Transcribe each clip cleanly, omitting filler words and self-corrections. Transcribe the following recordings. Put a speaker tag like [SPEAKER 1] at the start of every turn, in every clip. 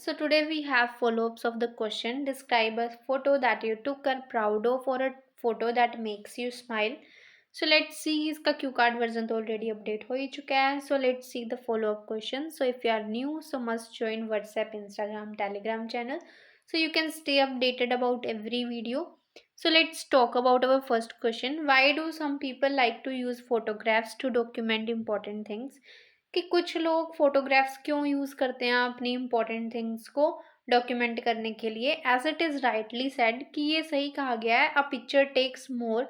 [SPEAKER 1] So today we have follow-ups of the question. Describe a photo that you took and proud of or a photo that makes you smile. So let's see इसका Q card version तो already update हो ही चुका है. So let's see the follow-up question. So if you are new, so must join WhatsApp, Instagram, Telegram channel. So you can stay updated about every video. So let's talk about our first question. Why do some people like to use photographs to document important things? कि कुछ लोग photographs क्यों use करते हैं अपनी important things को document करने के लिए. As it is rightly said कि ये सही कहा गया है. A picture takes more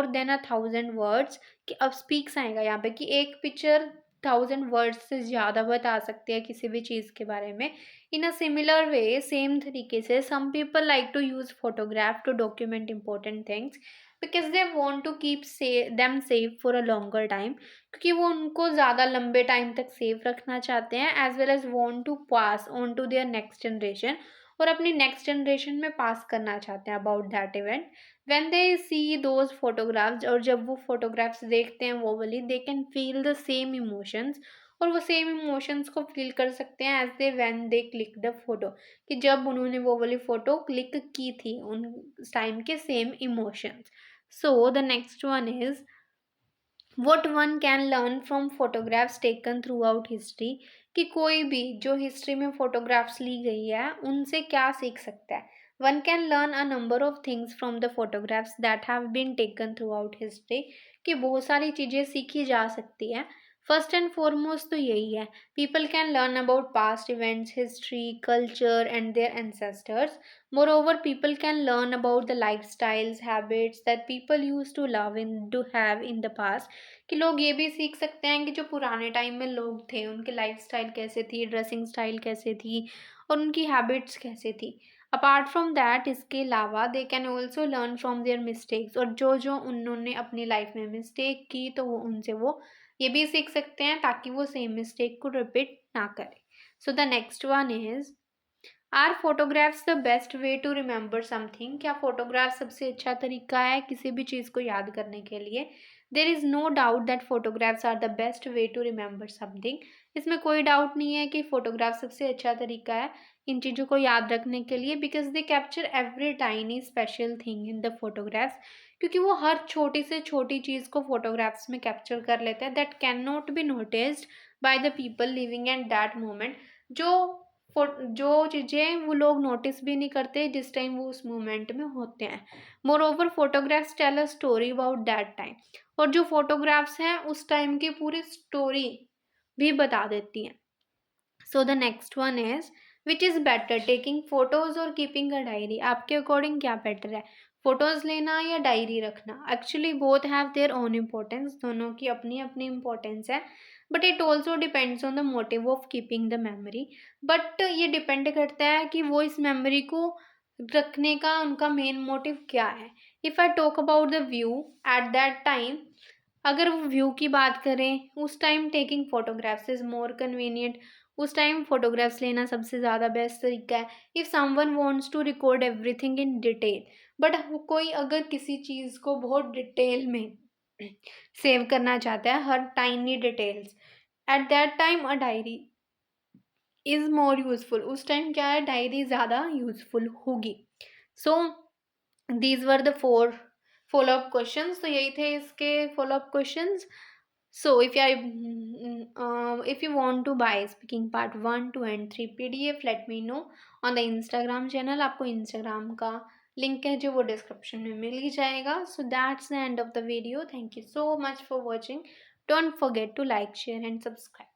[SPEAKER 1] than 1,000 words. कि अब स्पीक्स आएगा यहाँ पे कि एक पिक्चर 1,000 वर्ड्स से ज़्यादा बता सकती है किसी भी चीज़ के बारे में. इन अ सिमिलर वे सेम तरीके से some people like to use photograph to document important things because they want to keep them save for a longer time. क्योंकि वो उनको ज़्यादा लंबे टाइम तक सेव रखना चाहते हैं as well as want to pass on to their next generation. और अपनी नेक्स्ट जनरेशन में पास करना चाहते हैं about that event. When they see those photographs और जब वो फोटोग्राफ्स देखते हैं वो वाली they can feel the same emotions. और वो सेम इमोशंस को फील कर सकते हैं as they when they click the photo. कि जब उन्होंने वो वाली फोटो क्लिक की थी उन टाइम के same emotions. So the next one is what one can learn from photographs taken throughout history. कि कोई भी जो हिस्ट्री में फोटोग्राफ्स ली गई है उनसे क्या सीख सकता है. One can learn a number of things from the photographs that have been taken throughout history. कि बहुत सारी चीज़ें सीखी जा सकती है. फर्स्ट एंड फॉरमोस्ट तो यही है. People can learn about past events, history, culture and their ancestors. Moreover, people can learn about the lifestyles, habits that people used to love in to have in the past. कि लोग ये भी सीख सकते हैं कि जो पुराने टाइम में लोग थे उनके लाइफस्टाइल कैसे थी, ड्रेसिंग स्टाइल कैसे थी और उनकी हैबिट्स कैसे थी. अपार्ट फ्रॉम दैट इसके अलावा they can also learn from their mistakes. और जो जो उन्होंने अपनी लाइफ में मिस्टेक की तो वो उनसे वो ये भी सीख सकते हैं ताकि वो सेम मिस्टेक को रिपीट ना करें. So the next one is are photographs the best way to remember something. क्या फोटोग्राफ सबसे अच्छा तरीका है किसी भी चीज़ को याद करने के लिए. There is no doubt that photographs are the best way to remember something. इसमें कोई डाउट नहीं है कि फोटोग्राफ सबसे अच्छा तरीका है इन चीज़ों को याद रखने के लिए. Because they capture every tiny special thing in the photographs. क्योंकि वो हर छोटी से छोटी चीज़ को फोटोग्राफ्स में कैप्चर कर लेते हैं that can not be noticed by the people living at that moment. जो जो चीज़ें वो लोग नोटिस भी नहीं करते जिस टाइम वो उस मोमेंट में होते हैं. Moreover photographs tell a story about that time. और जो फोटोग्राफ्स हैं उस टाइम की पूरी स्टोरी भी बता देती हैं. सो the next one is which is better taking photos और कीपिंग अ डायरी. आपके अकॉर्डिंग क्या बेटर है, फोटोज लेना या डायरी रखना. Actually both have their own importance. दोनों की अपनी अपनी इम्पोर्टेंस है. But it also depends on the motive of keeping the memory. But ये डिपेंड करता है कि वो इस मेमोरी को रखने का उनका मेन मोटिव क्या है. If I talk about the view at that time, अगर वो व्यू की बात करें उस time taking photographs is more convenient. उस टाइम फोटोग्राफ्स लेना सबसे ज़्यादा बेस्ट तरीका है. If someone wants to record everything in detail. But कोई अगर किसी चीज़ को बहुत डिटेल में सेव करना चाहता है हर tiny details, at that time a diary is more useful. उस टाइम क्या है डायरी ज़्यादा यूज़फुल होगी. So these were the 4 follow-up questions. तो यही थे इसके follow-up questions. So if you want to buy speaking part 1, 2 and 3 PDF, let me know on the Instagram channel. आपको Instagram का लिंक है जो वो डिस्क्रिप्शन में मिल ही जाएगा. So that's the end of the video. Thank you so much for watching. Don't forget to like, share and subscribe.